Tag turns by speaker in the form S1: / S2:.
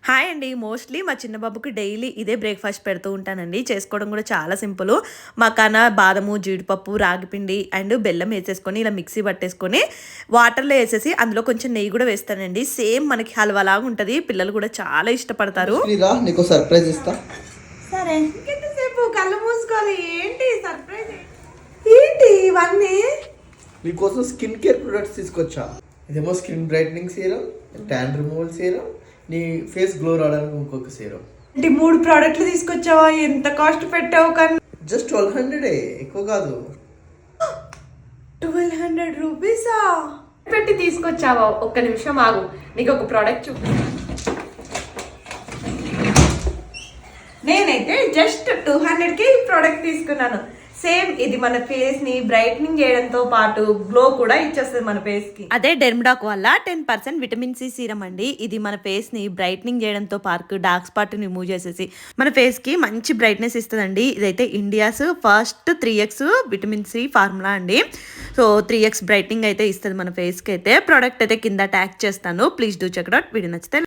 S1: Hi అండి. Mostly మా చిన్న బాబుకి డైలీ ఇదే బ్రేక్‌ఫాస్ట్ పెడుతూ ఉంటానండి. చేసుకోవడం కూడా చాలా సింపులు. మకాన, బాదము, జీడిపప్పు, రాగిపిండి అండ్ బెల్లం ఏసేసుకొని ఇలా మిక్సీ పట్టేసుకొని వాటర్‌లో ఏసేసి అందులో కొంచెం నెయ్యి కూడా వేస్తానండి. సేమ్ మనకి హల్వాలాగా ఉంటది. పిల్లలు కూడా చాలా ఇష్టపడతారు.
S2: రా నీకు సర్ప్రైజ్ ఇస్తా.
S1: సరే. ఇంకెంతసేపు కళ్ళు మూసుకోవాలి. ఏంటి సర్ప్రైజ్? ఏంటి ఇవన్నీ?
S2: నీకోసం స్కిన్ కేర్ ప్రొడక్ట్స్ తీసుకొచ్చా. ఇదేమో skin brightening serum, tan removal serum, నీ ఫేస్ గ్లో రావడానికి ఇంకొక సీరం.
S1: అంటే 3 ప్రోడక్ట్లు తీసుకొచ్చావా? ఎంత కాస్ట్ పెట్టావు? కానీ
S2: జస్ట్ 1200 ఎక్కువ కాదు.
S1: 1200 రూపీసా
S3: పెట్టి తీసుకొచ్చావా? ఒక్క నిమిషం ఆగు, నీకు ఒక ప్రోడక్ట్ చూపిస్తాను.
S1: నేనైతే జస్ట్ 200కి ప్రోడక్ట్ తీసుకున్నాను. సేమ్ ఇది మన ఫేస్ ని బ్రైట్నింగ్ చేయడంతో పాటు గ్లో కూడా ఇచ్చేస్తుంది మన ఫేస్ కి. అదే డెర్మడాక్ వల్ల 10% విటమిన్ సి సీరం అండి. ఇది మన ఫేస్ ని బ్రైట్నింగ్ చేయడంతో పాటు డార్క్ స్పాట్ ని రిమూవ్ చేసేసి మన ఫేస్ కి మంచి బ్రైట్నెస్ ఇస్తుందండి. ఇదైతే India's first 3x vitamin C formula అండి. సో 3x బ్రైట్నింగ్ అయితే ఇస్తుంది మన ఫేస్ కి. అయితే ప్రోడక్ట్ అయితే కింద ట్యాగ్ చేస్తాను. Please do check out. Video నచ్చితే